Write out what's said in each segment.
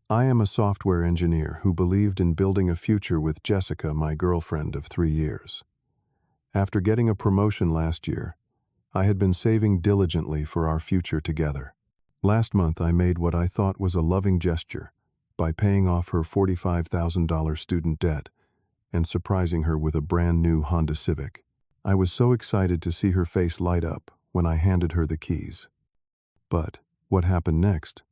I am a software engineer who believed in building a future with Jessica, my girlfriend of 3 years. After getting a promotion last year, I had been saving diligently for our future together. Last month, I made what I thought was a loving gesture by paying off her $45,000 student debt and surprising her with a brand new Honda Civic. I was so excited to see her face light up when I handed her the keys. But what happened next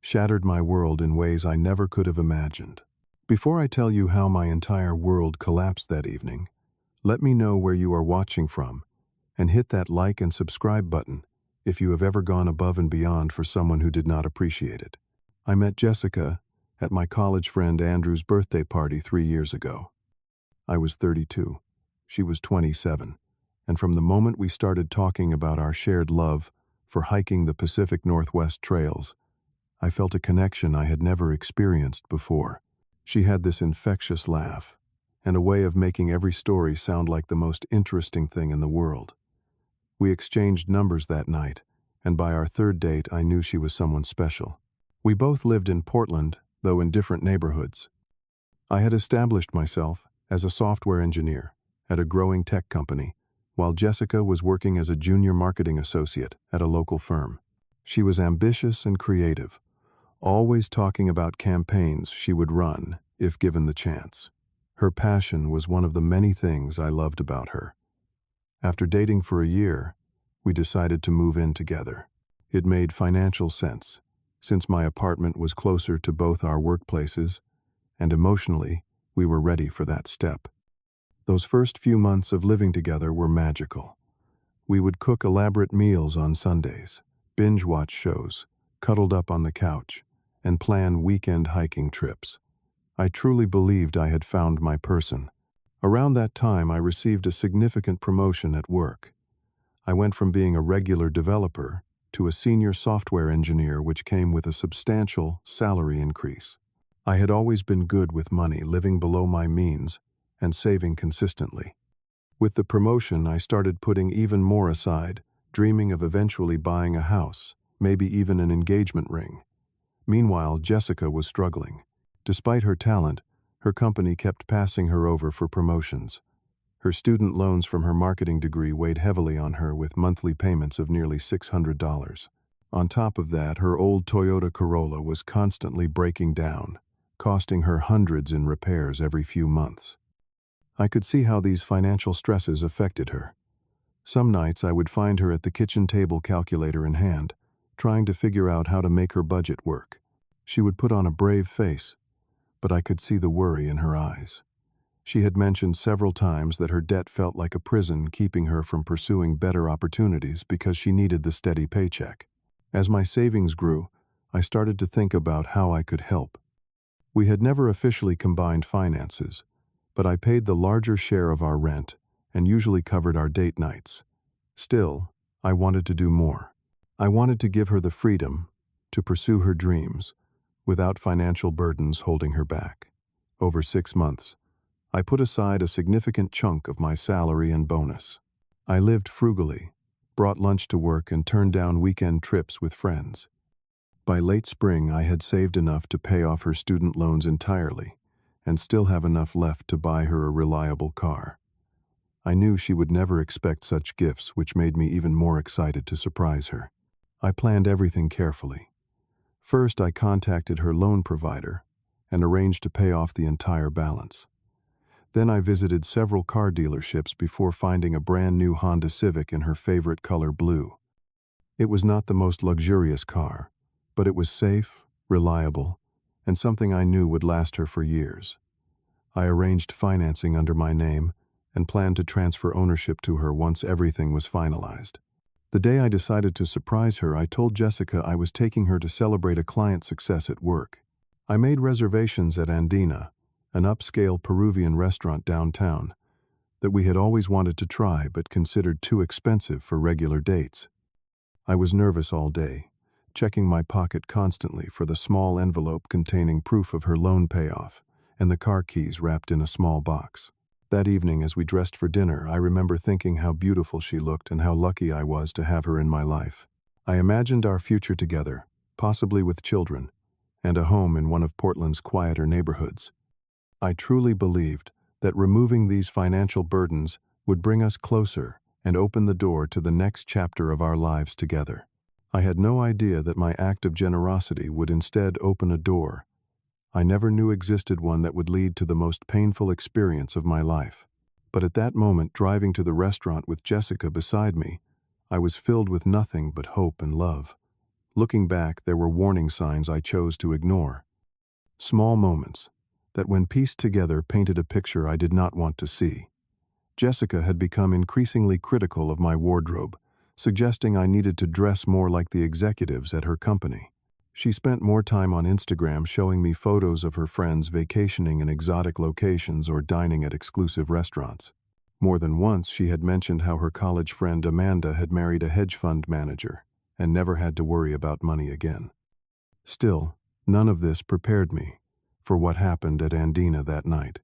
shattered my world in ways I never could have imagined. Before I tell you how my entire world collapsed that evening, let me know where you are watching from and hit that like and subscribe button if you have ever gone above and beyond for someone who did not appreciate it. I met Jessica at my college friend Andrew's birthday party 3 years ago. I was 32. She was 27. And from the moment we started talking about our shared love for hiking the Pacific Northwest trails, I felt a connection I had never experienced before. She had this infectious laugh and a way of making every story sound like the most interesting thing in the world. We exchanged numbers that night, and by our third date, I knew she was someone special. We both lived in Portland, though in different neighborhoods. I had established myself as a software engineer at a growing tech company, while Jessica was working as a junior marketing associate at a local firm. She was ambitious and creative, always talking about campaigns she would run if given the chance. Her passion was one of the many things I loved about her. After dating for a year, we decided to move in together. It made financial sense, since my apartment was closer to both our workplaces, and emotionally, we were ready for that step. Those first few months of living together were magical. We would cook elaborate meals on Sundays, binge-watch shows, cuddled up on the couch, and plan weekend hiking trips. I truly believed I had found my person. Around that time, I received a significant promotion at work. I went from being a regular developer to a senior software engineer, which came with a substantial salary increase. I had always been good with money, living below my means and saving consistently. With the promotion, I started putting even more aside, dreaming of eventually buying a house, maybe even an engagement ring. Meanwhile, Jessica was struggling. Despite her talent, her company kept passing her over for promotions. Her student loans from her marketing degree weighed heavily on her, with monthly payments of nearly $600. On top of that, her old Toyota Corolla was constantly breaking down, costing her hundreds in repairs every few months. I could see how these financial stresses affected her. Some nights I would find her at the kitchen table, calculator in hand, trying to figure out how to make her budget work. She would put on a brave face, but I could see the worry in her eyes. She had mentioned several times that her debt felt like a prison, keeping her from pursuing better opportunities because she needed the steady paycheck. As my savings grew, I started to think about how I could help. We had never officially combined finances, but I paid the larger share of our rent and usually covered our date nights. Still, I wanted to do more. I wanted to give her the freedom to pursue her dreams without financial burdens holding her back. Over 6 months, I put aside a significant chunk of my salary and bonus. I lived frugally, brought lunch to work, and turned down weekend trips with friends. By late spring, I had saved enough to pay off her student loans entirely and still have enough left to buy her a reliable car. I knew she would never expect such gifts, which made me even more excited to surprise her. I planned everything carefully. First, I contacted her loan provider and arranged to pay off the entire balance. Then I visited several car dealerships before finding a brand new Honda Civic in her favorite color, blue. It was not the most luxurious car, but it was safe, reliable, and something I knew would last her for years. I arranged financing under my name and planned to transfer ownership to her once everything was finalized. The day I decided to surprise her, I told Jessica I was taking her to celebrate a client success at work. I made reservations at Andina, an upscale Peruvian restaurant downtown that we had always wanted to try but considered too expensive for regular dates. I was nervous all day, checking my pocket constantly for the small envelope containing proof of her loan payoff and the car keys wrapped in a small box. That evening, as we dressed for dinner, I remember thinking how beautiful she looked and how lucky I was to have her in my life. I imagined our future together, possibly with children, and a home in one of Portland's quieter neighborhoods. I truly believed that removing these financial burdens would bring us closer and open the door to the next chapter of our lives together. I had no idea that my act of generosity would instead open a door I never knew existed, one that would lead to the most painful experience of my life. But at that moment, driving to the restaurant with Jessica beside me, I was filled with nothing but hope and love. Looking back, there were warning signs I chose to ignore. Small moments that, when pieced together, painted a picture I did not want to see. Jessica had become increasingly critical of my wardrobe, suggesting I needed to dress more like the executives at her company. She spent more time on Instagram showing me photos of her friends vacationing in exotic locations or dining at exclusive restaurants. More than once, she had mentioned how her college friend Amanda had married a hedge fund manager and never had to worry about money again. Still, none of this prepared me for what happened at Andina that night.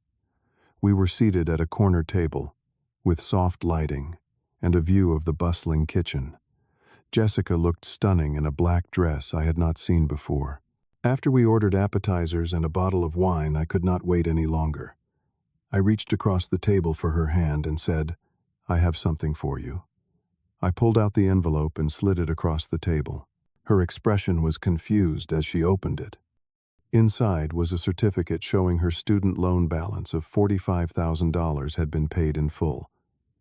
We were seated at a corner table, with soft lighting and a view of the bustling kitchen. Jessica looked stunning in a black dress I had not seen before. After we ordered appetizers and a bottle of wine, I could not wait any longer. I reached across the table for her hand and said, "I have something for you." I pulled out the envelope and slid it across the table. Her expression was confused as she opened it. Inside was a certificate showing her student loan balance of $45,000 had been paid in full.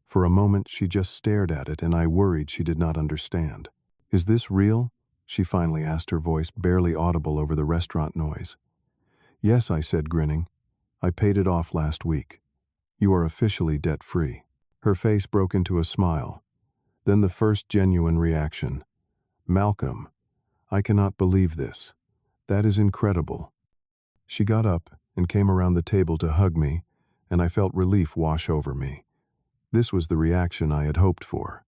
For a moment, she just stared at it, and I worried she did not understand. "Is this real?" she finally asked, her voice barely audible over the restaurant noise. "Yes," I said, grinning. "I paid it off last week. You are officially debt-free." Her face broke into a smile. Then the first genuine reaction. "Malcolm, I cannot believe this. That is incredible." She got up and came around the table to hug me, and I felt relief wash over me. This was the reaction I had hoped for.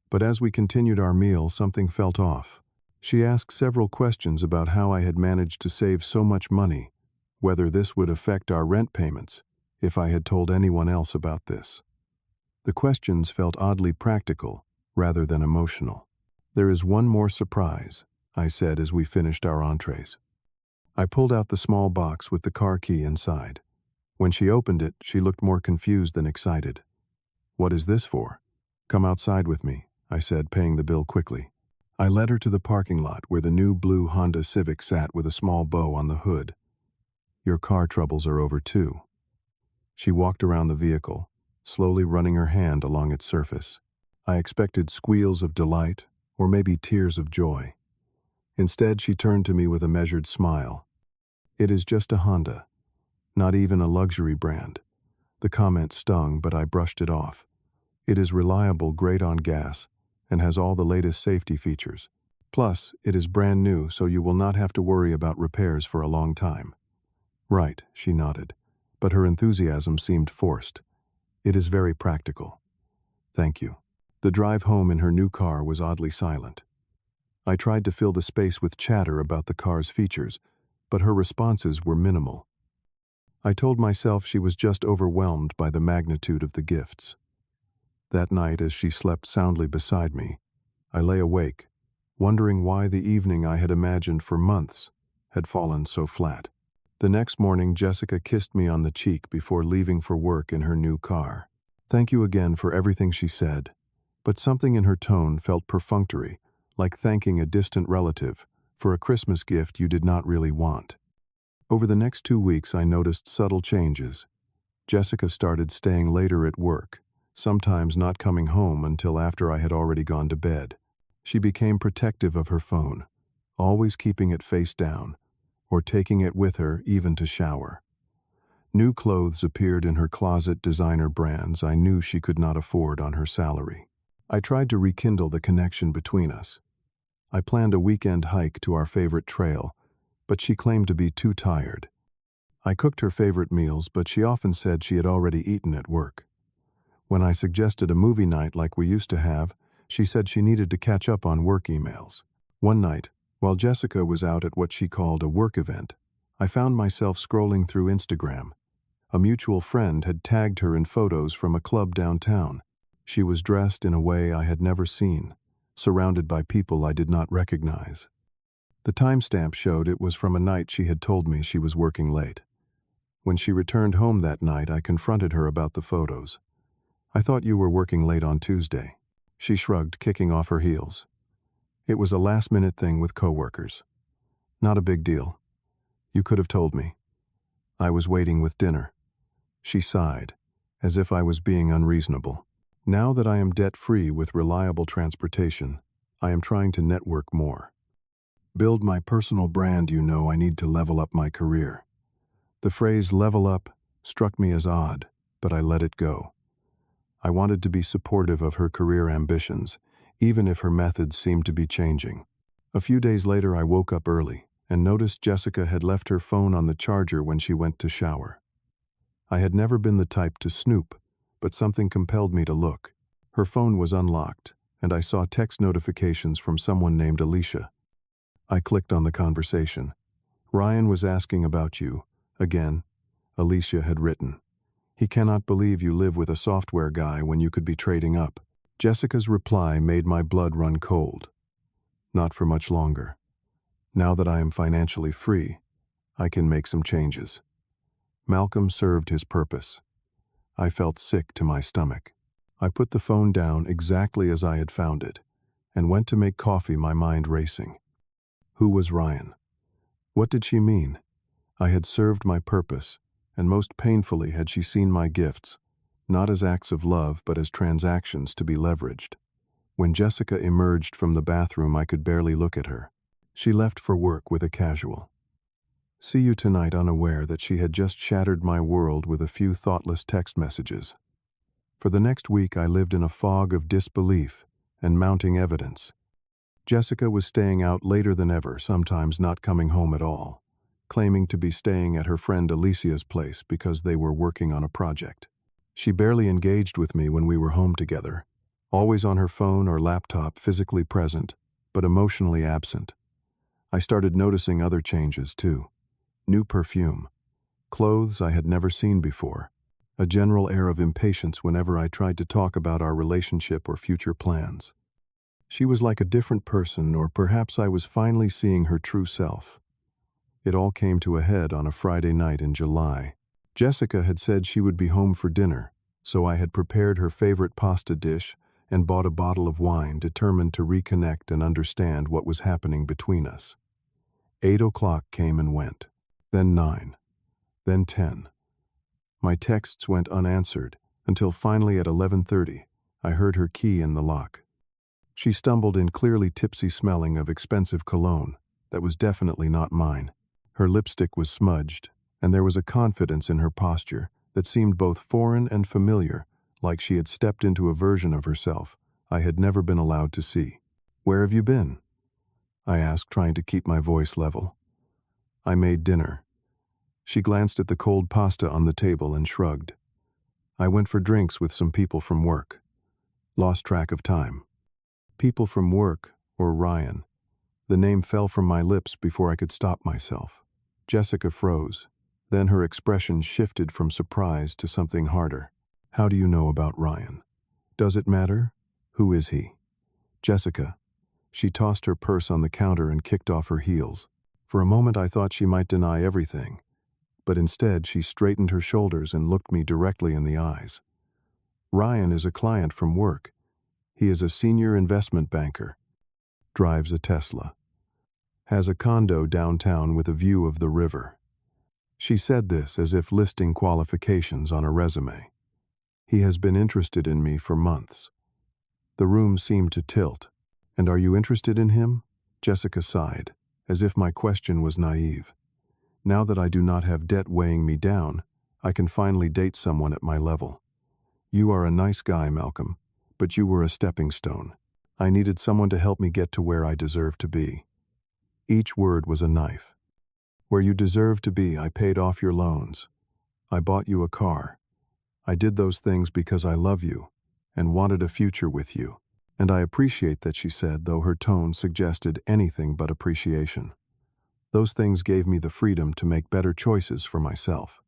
But as we continued our meal, something felt off. She asked several questions about how I had managed to save so much money, whether this would affect our rent payments, if I had told anyone else about this. The questions felt oddly practical, rather than emotional. "There is one more surprise," I said as we finished our entrees. I pulled out the small box with the car key inside. When she opened it, she looked more confused than excited. "What is this for?" "Come outside with me," I said, paying the bill quickly. I led her to the parking lot where the new blue Honda Civic sat with a small bow on the hood. "Your car troubles are over too." She walked around the vehicle, slowly running her hand along its surface. I expected squeals of delight, or maybe tears of joy. Instead, she turned to me with a measured smile. "It is just a Honda, not even a luxury brand." The comment stung, but I brushed it off. "It is reliable, great on gas, and has all the latest safety features. Plus, it is brand new, so you will not have to worry about repairs for a long time." "Right," she nodded, but her enthusiasm seemed forced. "It is very practical." "Thank you." The drive home in her new car was oddly silent. I tried to fill the space with chatter about the car's features, but her responses were minimal. I told myself she was just overwhelmed by the magnitude of the gifts. That night, as she slept soundly beside me, I lay awake, wondering why the evening I had imagined for months had fallen so flat. The next morning, Jessica kissed me on the cheek before leaving for work in her new car. "Thank you again for everything," she said, but something in her tone felt perfunctory, like thanking a distant relative for a Christmas gift you did not really want. Over the next 2 weeks, I noticed subtle changes. Jessica started staying later at work, sometimes not coming home until after I had already gone to bed. She became protective of her phone, always keeping it face down, or taking it with her even to shower. New clothes appeared in her closet, designer brands I knew she could not afford on her salary. I tried to rekindle the connection between us. I planned a weekend hike to our favorite trail, but she claimed to be too tired. I cooked her favorite meals, but she often said she had already eaten at work. When I suggested a movie night like we used to have, she said she needed to catch up on work emails. One night, while Jessica was out at what she called a work event, I found myself scrolling through Instagram. A mutual friend had tagged her in photos from a club downtown. She was dressed in a way I had never seen, surrounded by people I did not recognize. The timestamp showed it was from a night she had told me she was working late. When she returned home that night, I confronted her about the photos. "I thought you were working late on Tuesday." She shrugged, kicking off her heels. "It was a last-minute thing with coworkers. Not a big deal. You could have told me. I was waiting with dinner." She sighed, as if I was being unreasonable. "Now that I am debt-free with reliable transportation, I am trying to network more. Build my personal brand. I need to level up my career." The phrase "level up" struck me as odd, but I let it go. I wanted to be supportive of her career ambitions, even if her methods seemed to be changing. A few days later, I woke up early and noticed Jessica had left her phone on the charger when she went to shower. I had never been the type to snoop, but something compelled me to look. Her phone was unlocked, and I saw text notifications from someone named Alicia. I clicked on the conversation. "Ryan was asking about you, again," Alicia had written. "He cannot believe you live with a software guy when you could be trading up." Jessica's reply made my blood run cold. Not for much longer. Now that I am financially free, I can make some changes. Malcolm served his purpose. I felt sick to my stomach. I put the phone down exactly as I had found it, and went to make coffee, my mind racing. Who was Ryan? What did she mean? I had served my purpose, and most painfully had she seen my gifts, not as acts of love but as transactions to be leveraged. When Jessica emerged from the bathroom, I could barely look at her. She left for work with a casual "See you tonight," unaware that she had just shattered my world with a few thoughtless text messages. For the next week, I lived in a fog of disbelief and mounting evidence. Jessica was staying out later than ever, sometimes not coming home at all, claiming to be staying at her friend Alicia's place because they were working on a project. She barely engaged with me when we were home together, always on her phone or laptop, physically present, but emotionally absent. I started noticing other changes, too. New perfume, clothes I had never seen before, a general air of impatience whenever I tried to talk about our relationship or future plans. She was like a different person, or perhaps I was finally seeing her true self. It all came to a head on a Friday night in July. Jessica had said she would be home for dinner, so I had prepared her favorite pasta dish and bought a bottle of wine, determined to reconnect and understand what was happening between us. 8 o'clock came and went, then 9, then 10. My texts went unanswered until finally at 11:30, I heard her key in the lock. She stumbled in, clearly tipsy, smelling of expensive cologne that was definitely not mine. Her lipstick was smudged, and there was a confidence in her posture that seemed both foreign and familiar, like she had stepped into a version of herself I had never been allowed to see. "Where have you been?" I asked, trying to keep my voice level. "I made dinner." She glanced at the cold pasta on the table and shrugged. "I went for drinks with some people from work. Lost track of time." People from work, or Ryan. The name fell from my lips before I could stop myself. Jessica froze. Then her expression shifted from surprise to something harder. "How do you know about Ryan? Does it matter? Who is he?" "Jessica." She tossed her purse on the counter and kicked off her heels. For a moment I thought she might deny everything, but instead she straightened her shoulders and looked me directly in the eyes. "Ryan is a client from work. He is a senior investment banker. Drives a Tesla. Has a condo downtown with a view of the river." She said this as if listing qualifications on a resume. "He has been interested in me for months." The room seemed to tilt. "And are you interested in him?" Jessica sighed, as if my question was naive. "Now that I do not have debt weighing me down, I can finally date someone at my level. You are a nice guy, Malcolm, but you were a stepping stone. I needed someone to help me get to where I deserve to be." Each word was a knife. "Where you deserve to be. I paid off your loans. I bought you a car. I did those things because I love you and wanted a future with you. And I appreciate that," she said, though her tone suggested anything but appreciation. "Those things gave me the freedom to make better choices for myself."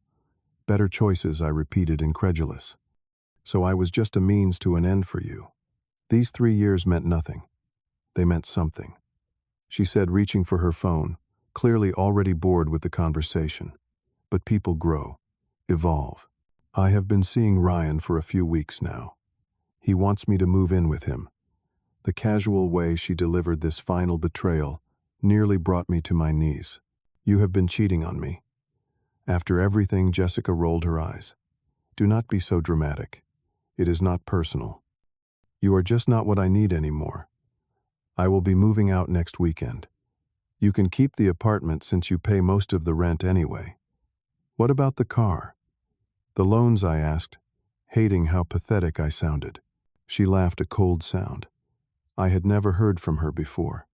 "Better choices," I repeated, incredulous. "So I was just a means to an end for you. These 3 years meant nothing. They meant something." she said, reaching for her phone, clearly already bored with the conversation. But people grow, evolve. I have been seeing Ryan for a few weeks now. He wants me to move in with him. The casual way she delivered this final betrayal nearly brought me to my knees. You have been cheating on me. After everything, Jessica rolled her eyes. Do not be so dramatic. It is not personal. You are just not what I need anymore. I will be moving out next weekend. You can keep the apartment since you pay most of the rent anyway. What about the car? The loans, I asked, hating how pathetic I sounded. She laughed a cold sound. I had never heard from her before.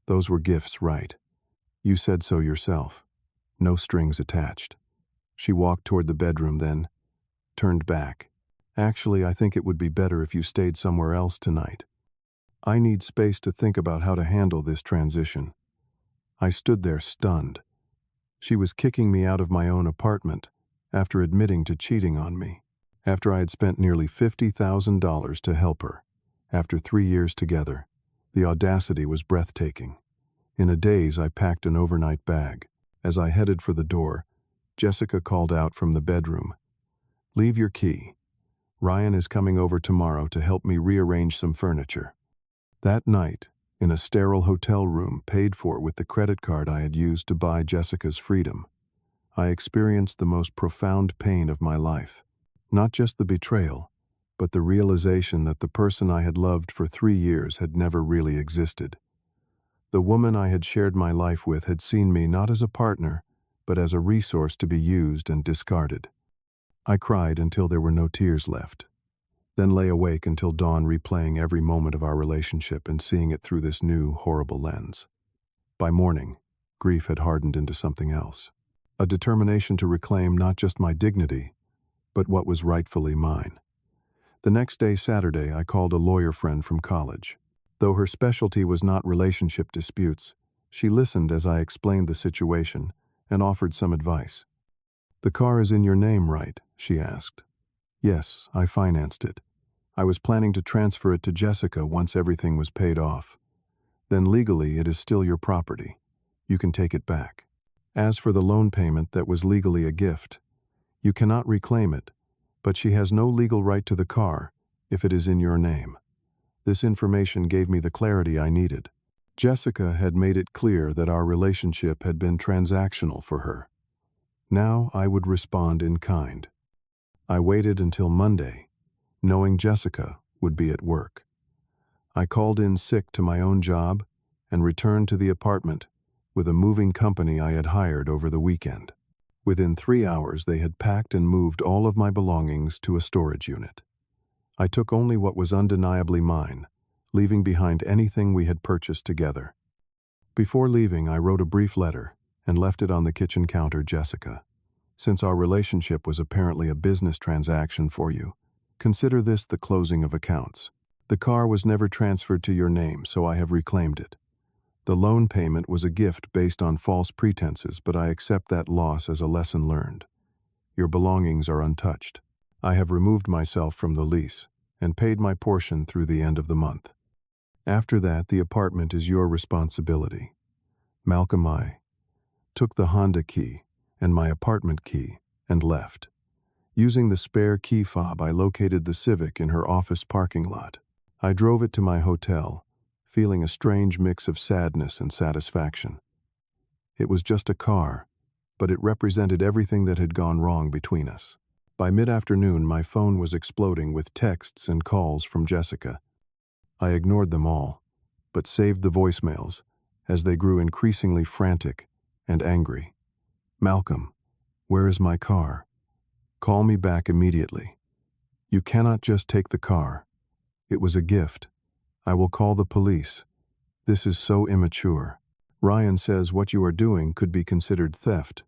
Those were gifts, right? You said so yourself. No strings attached. She walked toward the bedroom, then turned back. Actually, I think it would be better if you stayed somewhere else tonight. I need space to think about how to handle this transition. I stood there stunned. She was kicking me out of my own apartment after admitting to cheating on me, after I had spent nearly $50,000 to help her. After 3 years together, the audacity was breathtaking. In a daze, I packed an overnight bag. As I headed for the door, Jessica called out from the bedroom, "Leave your key. Ryan is coming over tomorrow to help me rearrange some furniture." That night, in a sterile hotel room paid for with the credit card I had used to buy Jessica's freedom, I experienced the most profound pain of my life. Not just the betrayal, but the realization that the person I had loved for 3 years had never really existed. The woman I had shared my life with had seen me not as a partner, but as a resource to be used and discarded. I cried until there were no tears left, then lay awake until dawn, replaying every moment of our relationship and seeing it through this new, horrible lens. By morning, grief had hardened into something else. A determination to reclaim not just my dignity, but what was rightfully mine. The next day, Saturday, I called a lawyer friend from college. Though her specialty was not relationship disputes, she listened as I explained the situation and offered some advice. "The car is in your name, right?" she asked. "Yes, I financed it. I was planning to transfer it to Jessica once everything was paid off. Then legally it is still your property. You can take it back. As for the loan payment that was legally a gift, you cannot reclaim it, but she has no legal right to the car if it is in your name." This information gave me the clarity I needed. Jessica had made it clear that our relationship had been transactional for her. Now I would respond in kind. I waited until Monday, knowing Jessica would be at work. I called in sick to my own job and returned to the apartment with a moving company I had hired over the weekend. Within 3 hours, they had packed and moved all of my belongings to a storage unit. I took only what was undeniably mine, leaving behind anything we had purchased together. Before leaving, I wrote a brief letter and left it on the kitchen counter. "Jessica, since our relationship was apparently a business transaction for you, consider this the closing of accounts. The car was never transferred to your name, so I have reclaimed it. The loan payment was a gift based on false pretenses, but I accept that loss as a lesson learned. Your belongings are untouched. I have removed myself from the lease and paid my portion through the end of the month. After that, the apartment is your responsibility." Malcolm, I took the Honda key and my apartment key and left. Using the spare key fob, I located the Civic in her office parking lot. I drove it to my hotel, feeling a strange mix of sadness and satisfaction. It was just a car, but it represented everything that had gone wrong between us. By mid-afternoon, my phone was exploding with texts and calls from Jessica. I ignored them all, but saved the voicemails as they grew increasingly frantic and angry. "Malcolm, where is my car? Call me back immediately. You cannot just take the car. It was a gift. I will call the police. This is so immature. Ryan says what you are doing could be considered theft.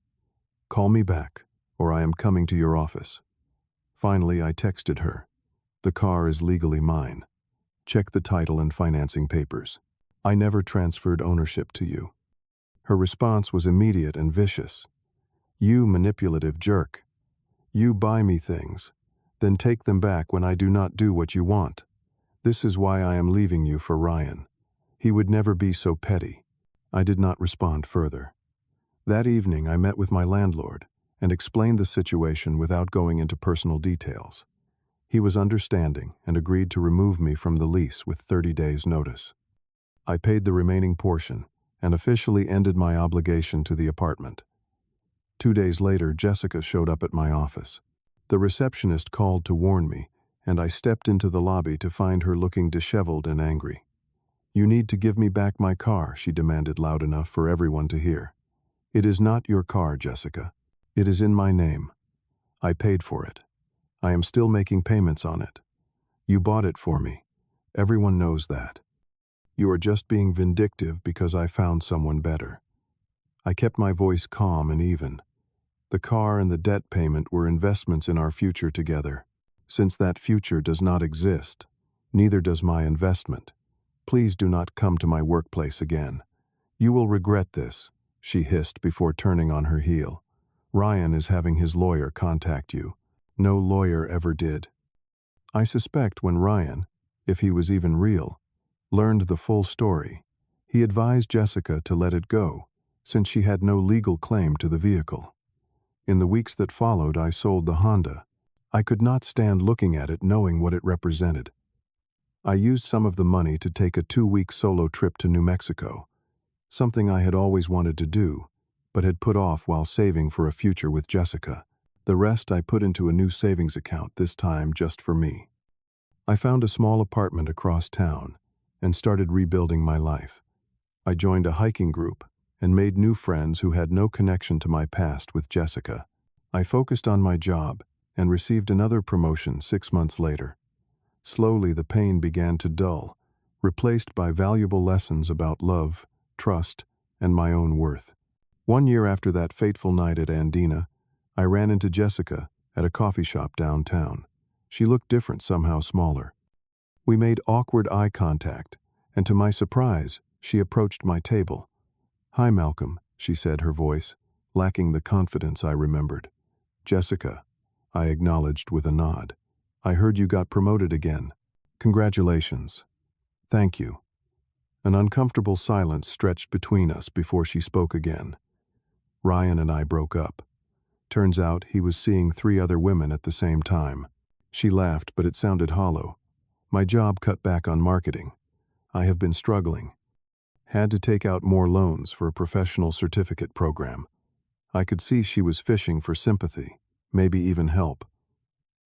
Call me back, or I am coming to your office." Finally, I texted her. "The car is legally mine. Check the title and financing papers. I never transferred ownership to you." Her response was immediate and vicious. "You manipulative jerk. You buy me things, then take them back when I do not do what you want. This is why I am leaving you for Ryan. He would never be so petty." I did not respond further. That evening, I met with my landlord and explained the situation without going into personal details. He was understanding and agreed to remove me from the lease with 30 days' notice. I paid the remaining portion and officially ended my obligation to the apartment. 2 days later, Jessica showed up at my office. The receptionist called to warn me, and I stepped into the lobby to find her looking disheveled and angry. "You need to give me back my car," she demanded loud enough for everyone to hear. "It is not your car, Jessica. It is in my name. I paid for it. I am still making payments on it. You bought it for me. Everyone knows that. You are just being vindictive because I found someone better." I kept my voice calm and even. The car and the debt payment were investments in our future together. Since that future does not exist, neither does my investment. Please do not come to my workplace again. You will regret this, she hissed before turning on her heel. Ryan is having his lawyer contact you. No lawyer ever did. I suspect when Ryan, if he was even real, learned the full story, he advised Jessica to let it go, since she had no legal claim to the vehicle. In the weeks that followed, I sold the Honda. I could not stand looking at it knowing what it represented. I used some of the money to take a 2-week solo trip to New Mexico, something I had always wanted to do, but had put off while saving for a future with Jessica. The rest I put into a new savings account, this time just for me. I found a small apartment across town and started rebuilding my life. I joined a hiking group and made new friends who had no connection to my past with Jessica. I focused on my job and received another promotion 6 months later. Slowly, the pain began to dull, replaced by valuable lessons about love, trust, and my own worth. 1 year after that fateful night at Andina, I ran into Jessica at a coffee shop downtown. She looked different, somehow smaller. We made awkward eye contact, and to my surprise, she approached my table. "Hi, Malcolm," she said, her voice lacking the confidence I remembered. "Jessica," I acknowledged with a nod. "I heard you got promoted again. Congratulations." "Thank you." An uncomfortable silence stretched between us before she spoke again. "Ryan and I broke up. Turns out he was seeing 3 other women at the same time." She laughed, but it sounded hollow. "My job cut back on marketing. I have been struggling. Had to take out more loans for a professional certificate program." I could see she was fishing for sympathy, maybe even help.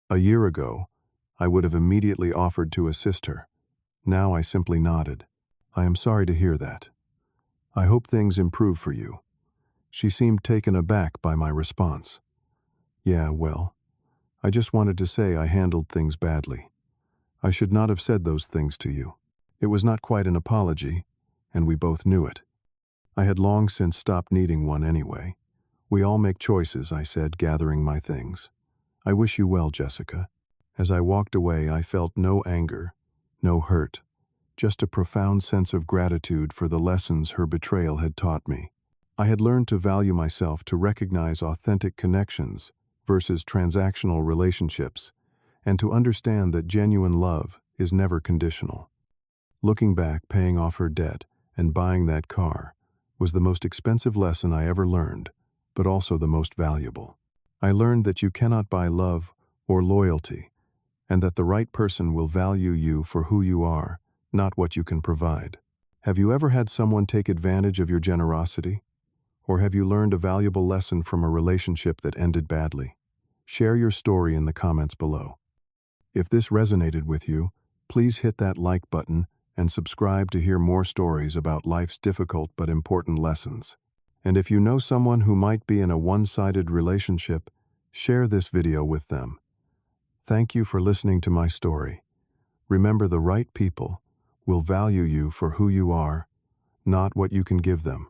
A year ago, I would have immediately offered to assist her. Now I simply nodded. "I am sorry to hear that. I hope things improve for you." She seemed taken aback by my response. "Yeah, well, I just wanted to say I handled things badly. I should not have said those things to you." It was not quite an apology, and we both knew it. I had long since stopped needing one anyway. "We all make choices," I said, gathering my things. "I wish you well, Jessica." As I walked away, I felt no anger, no hurt, just a profound sense of gratitude for the lessons her betrayal had taught me. I had learned to value myself, to recognize authentic connections versus transactional relationships, and to understand that genuine love is never conditional. Looking back, paying off her debt and buying that car was the most expensive lesson I ever learned, but also the most valuable. I learned that you cannot buy love or loyalty, and that the right person will value you for who you are, not what you can provide. Have you ever had someone take advantage of your generosity? Or have you learned a valuable lesson from a relationship that ended badly? Share your story in the comments below. If this resonated with you, please hit that like button and subscribe to hear more stories about life's difficult but important lessons. And if you know someone who might be in a one-sided relationship, share this video with them. Thank you for listening to my story. Remember, the right people will value you for who you are, not what you can give them.